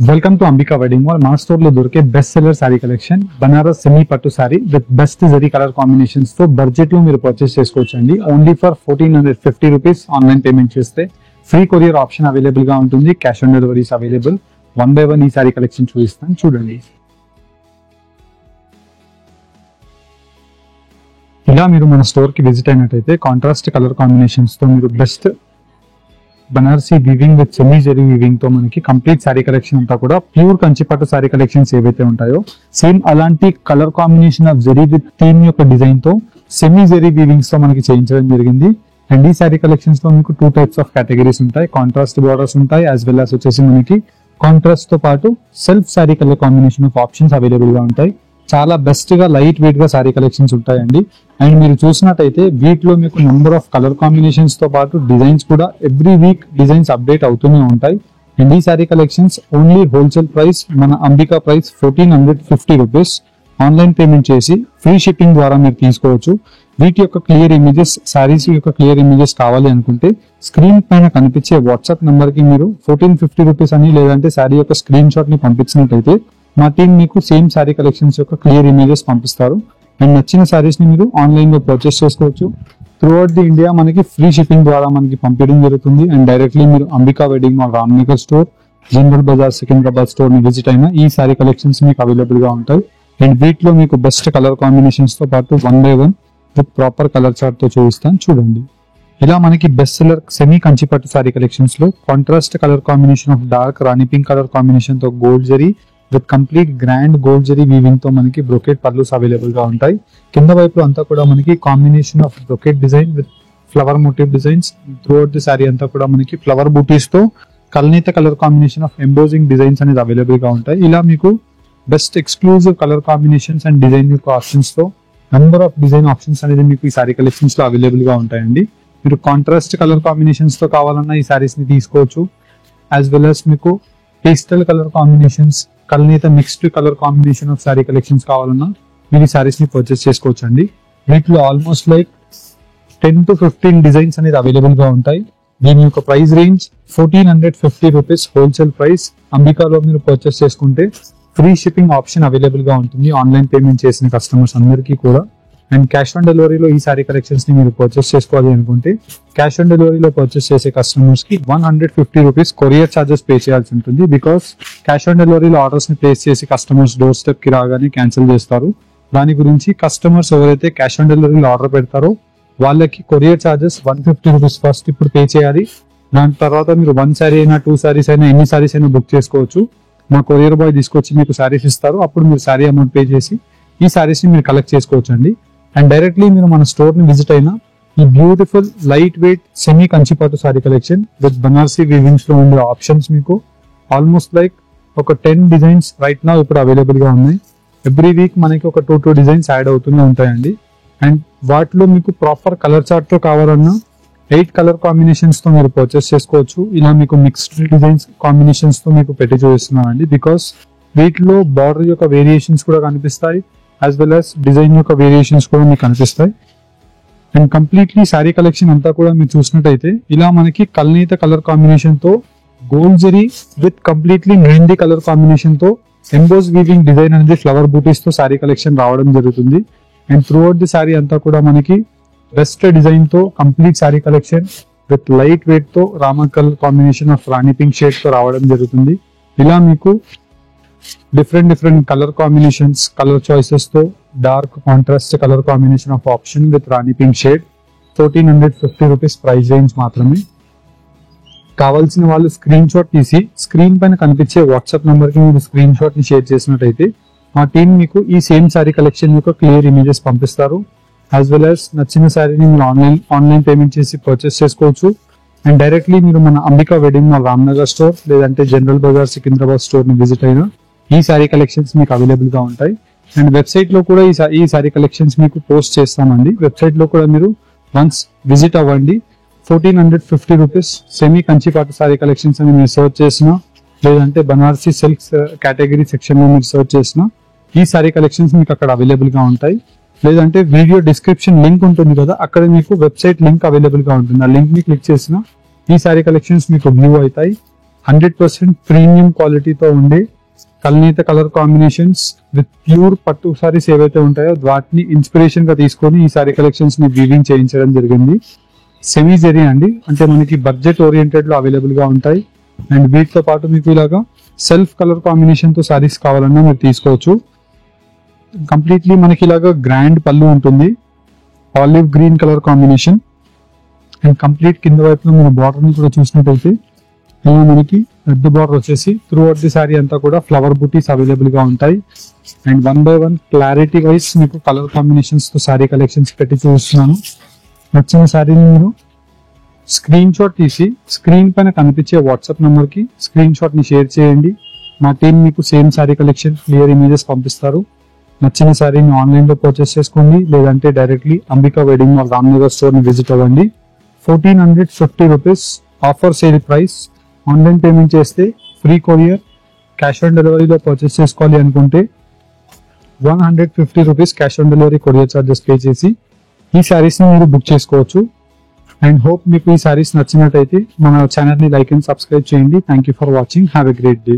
Welcome to Ambika wedding mall. మన store లో దొరికే best seller sari collection Banaras semi పట్టు sari with best zari colour combinations తో బడ్జెట్ లో మీరు పర్చేస్ చేసుకోవచ్చు అండి. Only for 1450 rupees. Online payment చేస్తే ఫ్రీ కొరియర్ ఆప్షన్ అవైలబుల్ గా ఉంటుంది. Cash on deliveries available. One by one ఈ సారీ కలెక్షన్ చూపిస్తాను, చూడండి. ఇలా మీరు మన స్టోర్ కి విజిట్ అయినట్టయితే కాంట్రాస్ట్ కలర్ కాంబినేషన్స్ తో మీరు best Banarasi weaving with semi zari weaving తో మనకి కంప్లీట్ సారీ కలెక్షన్ అంతా కూడా ప్యూర్ కంచిపట్టు సారీ కలెక్షన్స్ ఏవైతే ఉంటాయో సేమ్ అలాంటి colour combination of zari with theme యొక్క డిజైన్ తో సెమీ జరీ వీవింగ్స్ తో మనకి చేయించడం జరిగింది. అండ్ ఈ సారీ కలెక్షన్స్ లో మీకు 2 టైప్స్ ఆఫ్ కేటగిరీస్ ఉంటాయి. కాంట్రాస్ట్ బార్డర్స్ ఉంటాయి, యాజ్ వెల్ యాజ్ వచ్చేసి మనకి కాంట్రాస్ట్ తో పాటు self sorry colour combination of options available గా ఉంటాయి. చాలా బెస్ట్ గా లైట్ వెయిట్ గా సారీ కలెక్షన్స్ ఉంటాయండి. అండ్ మీరు చూసినట్టయితే వీటిలో మీకు నెంబర్ ఆఫ్ కలర్ కాంబినేషన్స్ తో పాటు డిజైన్స్ కూడా ఎవ్రీ వీక్ డిజైన్స్ అప్డేట్ అవుతూనే ఉంటాయి. అండ్ ఈ sari collections only wholesale price మన Ambika price 1450 rupees. Online payment చేసి ఫ్రీ షిప్పింగ్ ద్వారా మీరు తీసుకోవచ్చు. వీటి యొక్క క్లియర్ ఇమేజెస్, సారీస్ యొక్క క్లియర్ ఇమేజెస్ కావాలి అనుకుంటే స్క్రీన్ పైన కనిపించే వాట్సాప్ నంబర్ కి మీరు 1450 రూపీస్ అని లేదంటే సారీ యొక్క స్క్రీన్ షాట్ ని పంపించినట్లయితే మా టీం మీకు సేమ్ సారీ కలెక్షన్స్ యొక్క క్లియర్ ఇమేజెస్ పంపిస్తారు. అండ్ నచ్చిన సారీస్ ని మీరు ఆన్లైన్ లో పర్చేస్ చేసుకోవచ్చు. త్రూఅవుట్ ది ఇండియా మనకి ఫ్రీ షిప్పింగ్ ద్వారా మనకి పంపించడం జరుగుతుంది. అండ్ డైరెక్ట్లీ మీరు Ambika wedding mall Ramnagar store, general Bazaar Secunderabad store ని విజిట్ అయినా ఈ సారీ కలెక్షన్స్ మీకు అవైలబుల్ గా ఉంటాయి. అండ్ వీటిలో మీకు బెస్ట్ కలర్ కాంబినేషన్స్ తో పాటు one by one with proper colour chart తో చూపిస్తాను, చూడండి. ఇలా మనకి best seller semi Kanchipattu sari collections లో contrast colour combination of dark rani pink colour combination తో gold zari with complete grand gold zari weaving తో మనకి బ్రొకెట్ పర్లూస్ అవైలబుల్ గా ఉంటాయి. కింద వైపు అంతా కూడా మనకి combination of brocade design with flower motif designs. Throughout the sari అంతా కూడా మనకి ఫ్లవర్ బూటీస్ తో కల్నేత colour combination of embossing designs అనేది అవైలబుల్ గా ఉంటాయి. ఇలా మీకు best exclusive colour combinations and design యొక్క ఆప్షన్స్ తో నెంబర్ ఆఫ్ డిజైన్ ఆప్షన్స్ అనేది మీకు ఈ సారీ కలెక్షన్స్ లో అవైలబుల్ గా ఉంటాయండి. మీరు కాంట్రాస్ట్ కలర్ కాంబినేషన్స్ తో కావాలన్నా ఈ సారీస్ ని తీసుకోవచ్చు. యాజ్ వెల్ యాజ్ మీకు పేస్టల్ కలర్ కాంబినేషన్స్, కల్నేత mixed colour combination of sari collections కావాలన్నా మీరు ఈ సారీస్ ని పర్చేస్ చేసుకోవచ్చు అండి. వీటిలో ఆల్మోస్ట్ లైక్ 10 to 15 డిజైన్స్ అనేది అవైలబుల్ గా ఉంటాయి. దీని యొక్క price range 1450 rupees wholesale price. అంబికాలో మీరు పర్చేస్ చేసుకుంటే ఫ్రీ షిప్పింగ్ ఆప్షన్ అవైలబుల్ గా ఉంటుంది ఆన్లైన్ పేమెంట్ చేసిన కస్టమర్స్ అందరికీ కూడా. అండ్ క్యాష్ ఆన్ డెలివరీలో ఈ సారీ కలెక్షన్స్ ని మీరు పర్చేస్ చేసుకోవాలి అనుకుంటే క్యాష్ ఆన్ డెలివరీలో పర్చేస్ చేసే కస్టమర్స్ కి 150 రూపీస్ కొరియర్ చార్జెస్ పే చేయాల్సి ఉంటుంది. బికాస్ క్యాష్ ఆన్ డెలివరీలో ఆర్డర్స్ ని ప్లేస్ చేసి కస్టమర్స్ డోర్ స్టెప్ కి రాగానే క్యాన్సిల్ చేస్తారు. దాని గురించి కస్టమర్స్ ఎవరైతే క్యాష్ ఆన్ డెలివరీలో ఆర్డర్ పెడతారో వాళ్ళకి కొరియర్ చార్జెస్ 150 రూపీస్ ఫస్ట్ ఇప్పుడు పే చేయాలి. దాని తర్వాత మీరు 1 సారీ అయినా 2 సారీస్ అయినా ఎన్ని సారీస్ అయినా బుక్ చేసుకోవచ్చు. మా కొరియర్ బాయ్ తీసుకొచ్చి మీకు సారీస్ ఇస్తారు. అప్పుడు మీరు సారీ అమౌంట్ పే చేసి ఈ సారీస్ ని మీరు కలెక్ట్ చేసుకోవచ్చు అండి. అండ్ డైరెక్ట్లీ మీరు మన స్టోర్ ని విజిట్ అయినా ఈ beautiful light weight semi Kanchipattu sari collection with Banarasi weavings లో ఉండే ఆప్షన్స్ మీకు ఆల్మోస్ట్ లైక్ ఒక 10 డిజైన్స్ రైట్ నా ఇప్పుడు అవైలబుల్ గా ఉన్నాయి. ఎవ్రీ వీక్ మనకి ఒక 2 డిజైన్స్ యాడ్ అవుతూనే ఉంటాయండి. అండ్ వాటిలో మీకు ప్రాపర్ కలర్ చార్ట్ తో కావాలన్నా 8 కలర్ కాంబినేషన్స్ తో మీరు పర్చేస్ చేసుకోవచ్చు. ఇలా మీకు మిక్స్డ్ డిజైన్స్ కాంబినేషన్స్ తో మీకు పెట్టి చూపిస్తున్నాం అండి. బికాస్ వీటిలో బార్డర్ యొక్క వేరియేషన్స్ కూడా కనిపిస్తాయి, యాజ్ వెల్ యాజ్ డిజైన్ యొక్క వేరియేషన్స్ కూడా మీకు కనిపిస్తాయి. అండ్ కంప్లీట్లీ సారీ కలెక్షన్ అంతా కూడా మీరు చూసినట్టయితే ఇలా మనకి కల్నేత కలర్ కాంబినేషన్ తో gold zari with completely mehndi colour combination తో ఎంబోస్ వీవింగ్ డిజైన్ అనేది ఫ్లవర్ బూటీస్ తో సారీ కలెక్షన్ రావడం జరుగుతుంది. అండ్ త్రూఅవుట్ ది సారీ అంతా కూడా మనకి బెస్ట్ డిజైన్ తో complete sari collection with light weight తో Rama colour combination of rani pink shade తో రావడం జరుగుతుంది. ఇలా మీకు different colour combinations, colour choices తో dark contrast colour combination of option with rani pink shade 1450 rupees price range మాత్రమే. కావాల్సిన వాళ్ళు స్క్రీన్ షాట్ తీసి స్క్రీన్ పైన కనిపించే వాట్సాప్ నంబర్ కి మీరు స్క్రీన్ షాట్ ని షేర్ చేసినట్టయితే మా టీం మీకు ఈ సేమ్ సారీ కలెక్షన్ యొక్క క్లియర్ ఇమేజెస్ పంపిస్తారు. యాజ్ వెల్ యాజ్ నచ్చిన సారీని మీరు ఆన్లైన్ పేమెంట్ చేసి పర్చేస్ చేసుకోవచ్చు. అండ్ డైరెక్ట్లీ మీరు మన Ambika wedding mall Ramnagar store లేదంటే జనరల్ బజార్ సికింద్రాబాద్ స్టోర్ ని విజిట్ అయినా ఈ సారీ కలెక్షన్స్ మీకు అవైలబుల్ గా ఉంటాయి. అండ్ వెబ్సైట్ లో కూడా ఈ సారీ కలెక్షన్స్ మీకు పోస్ట్ చేస్తామండి. వెబ్సైట్ లో కూడా మీరు వన్స్ విజిట్ అవ్వండి. 1450 rupees semi Kanchipattu sari collections అని మీరు సర్చ్ చేసినా లేదంటే బనారసీ సిల్క్స్ కేటగిరీ సెక్షన్ లో మీరు సర్చ్ చేసినా ఈ సారీ కలెక్షన్స్ మీకు అక్కడ అవైలబుల్ గా ఉంటాయి. లేదంటే వీడియో డిస్క్రిప్షన్ లింక్ ఉంటుంది కదా, అక్కడ మీకు వెబ్సైట్ లింక్ అవైలబుల్ గా ఉంటుంది. ఆ లింక్ ని క్లిక్ చేసినా ఈ సారీ కలెక్షన్స్ మీకు వ్యూ అవుతాయి. 100% ప్రీమియం క్వాలిటీతో ఉండే కల్నేత కలర్ కాంబినేషన్స్ విత్ ప్యూర్ పట్టు సారీస్ ఏవైతే ఉంటాయో వాటిని ఇన్స్పిరేషన్ గా తీసుకొని ఈ సారీ కలెక్షన్స్ ని వీవింగ్ చేయించడం జరిగింది. సెమీ జెరీ అండి, అంటే మనకి బడ్జెట్ ఓరియంటెడ్ లో అవైలబుల్ గా ఉంటాయి. అండ్ వీటితో పాటు మీకు ఇలాగా సెల్ఫ్ కలర్ కాంబినేషన్ తో సారీస్ కావాలన్నా మీరు తీసుకోవచ్చు. కంప్లీట్లీ మనకి ఇలాగా గ్రాండ్ పళ్ళు ఉంటుంది, olive green colour combination. And complete కింద వైపులో మన బార్డర్ ని కూడా చూసినట్టయితే ఇలా మనకి పెద్ద బార్డర్ వచ్చేసి త్రూ అవుట్ ది సారీ అంతా కూడా ఫ్లవర్ బూటీస్ అవైలబుల్ గా ఉంటాయి. అండ్ 1 by 1 క్లారిటీ వైజ్ మీకు కలర్ కాంబినేషన్స్ తో సారీ కలెక్షన్స్ పెట్టి చూస్తున్నాను. నచ్చిన సారీని మీరు స్క్రీన్ షాట్ తీసి స్క్రీన్ పైన కనిపించే వాట్సాప్ నంబర్ కి స్క్రీన్ షాట్ ని షేర్ చేయండి. మా టీం మీకు same sari collection clear images పంపిస్తారు. నచ్చిన సారీని ఆన్లైన్ లో పర్చేస్ చేసుకోండి, లేదంటే directly Ambika wedding mall Ramnagar store ని విజిట్ అవ్వండి. 1450 rupees offer sale price. Online payment చేస్తే ఫ్రీ కొరియర్, క్యాష్ ఆన్ డెలివరీలో పర్చేస్ చేసుకోవాలి అనుకుంటే 150 rupees cash on delivery courier charges pay చేసి ఈ సారీస్ ని మీరు బుక్ చేసుకోవచ్చు. అండ్ హోప్ మీకు ఈ సారీస్ నచ్చినట్టయితే మన ఛానల్ ని లైక్ అండ్ సబ్స్క్రైబ్ చేయండి. Thank you for watching. Have a great day.